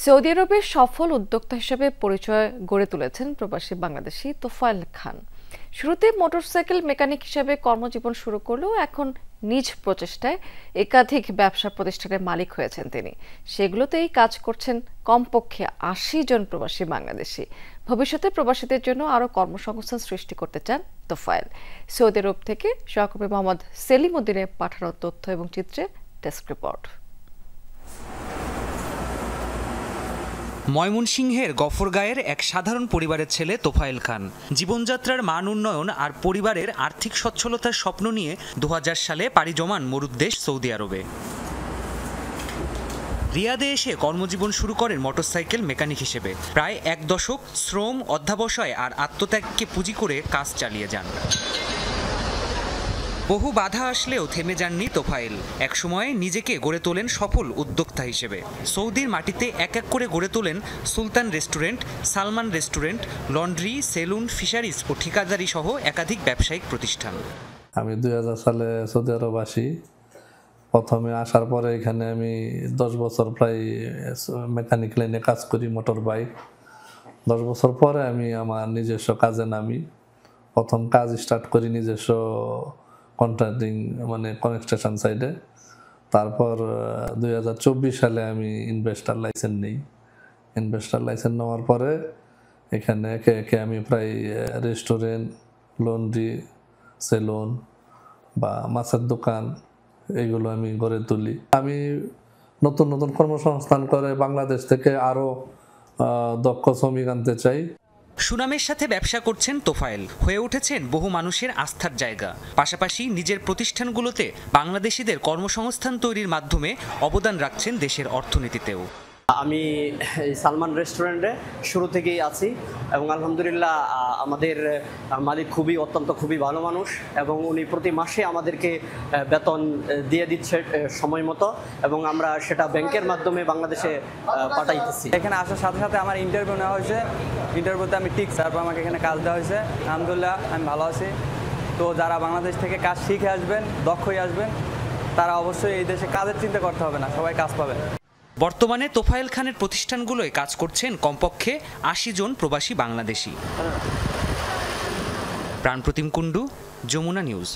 Saudi আরবের সফল উদ্যোক্তা হিসেবে পরিচয় গড়ে তুলেছেন প্রবাসী বাংলাদেশি তোফায়েল খান। শুরুতে মোটরসাইকেল মেকানিক হিসেবে কর্মজীবন শুরু করলেও এখন নিজ প্রচেষ্টায় একাধিক ব্যবসা প্রতিষ্ঠানের মালিক হয়েছেন তিনি। সেগুলোতেই কাজ করছেন কমপক্ষে ৮০ জন প্রবাসী বাংলাদেশি। ভবিষ্যতে প্রবাসীদের জন্য আরও কর্মসংস্থান সৃষ্টি করতে চান তোফায়েল। সৌদি আরব থেকে সহকর্মী মোহাম্মদ সেলিম উদ্দিনের পাঠানো তথ্য এবং চিত্রে ডেস্ক রিপোর্ট। ময়মনসিংহের গফরগাঁয়ের এক সাধারণ পরিবারের ছেলে তোফায়েল খান জীবনযাত্রার মান উন্নয়ন আর পরিবারের আর্থিক সচ্ছলতার স্বপ্ন নিয়ে ২০০০ সালে পাড়ি জমান মরুদ্দেশ সৌদি আরবে। রিয়াদে এসে কর্মজীবন শুরু করেন মোটরসাইকেল মেকানিক হিসেবে। প্রায় এক দশক শ্রম, অধ্যাবসায় আর আত্মত্যাগকে পুঁজি করে কাজ চালিয়ে যান। বহু বাধা আসলেও থেমে যাননি তোফায়েল। একসময় নিজেকে গড়ে তোলেন সফল উদ্যোক্তা হিসেবে। সৌদির মাটিতে এক এক করে গড়ে তোলেন Sultan restaurant, Salman restaurant, laundry, salon, fisheries ও ঠিকাদারি সহ একাধিক ব্যবসায়িক প্রতিষ্ঠান। আমি ২০০০ সালে সৌদি আরব আসি। প্রথমে আসার পরে এখানে আমি ১০ বছর প্রায় মেকানিক লাইনে কাজ করি, মোটর বাইক। ১০ বছর পরে আমি আমার নিজস্ব কাজে নামি। প্রথম কাজ স্টার্ট করি নিজস্ব কন্ট্রাক্টিং মানে কনস্ট্রাকশন সাইডে। তারপর ২০২৪ সালে আমি ইনভেস্টার লাইসেন্স নিই। ইনভেস্টার লাইসেন্স নেওয়ার পরে এখানে একে একে আমি প্রায় রেস্টুরেন্ট, লন্ড্রি, সেলুন বা মাছের দোকান এগুলো আমি গড়ে তুলি। আমি নতুন নতুন কর্মসংস্থান করে বাংলাদেশ থেকে আরও দক্ষ শ্রমিক আনতে চাই। সুনামের সাথে ব্যবসা করছেন তোফায়েল, হয়ে উঠেছেন বহু মানুষের আস্থার জায়গা। পাশাপাশি নিজের প্রতিষ্ঠানগুলোতে বাংলাদেশিদের কর্মসংস্থান তৈরির মাধ্যমে অবদান রাখছেন দেশের অর্থনীতিতেও। আমি এই সালমান রেস্টুরেন্টে শুরু থেকেই আছি এবং আলহামদুলিল্লাহ আমাদের মালিক খুবই ভালো মানুষ এবং উনি প্রতি মাসে আমাদেরকে বেতন দিয়ে দিচ্ছে সময় মতো এবং আমরা সেটা ব্যাংকের মাধ্যমে বাংলাদেশে পাঠাইতেছি। এখানে আসার সাথে সাথে আমার ইন্টারভিউ নেওয়া হয়েছে। ইন্টারভিউতে আমি ঠিক, তারপর আমাকে এখানে কাজ দেওয়া হয়েছে। আলহামদুলিল্লাহ আমি ভালো আছি। তো যারা বাংলাদেশ থেকে কাজ শিখে আসবেন, দক্ষ হয়ে আসবেন, তারা অবশ্যই এই দেশে কাজের চিন্তা করতে হবে না, সবাই কাজ পাবে। বর্তমানে তোফায়েল খানের প্রতিষ্ঠানগুলোয় কাজ করছেন কমপক্ষে ৮০ জন প্রবাসী বাংলাদেশি। প্রাণপ্রতিম কুণ্ডু, যমুনা নিউজ।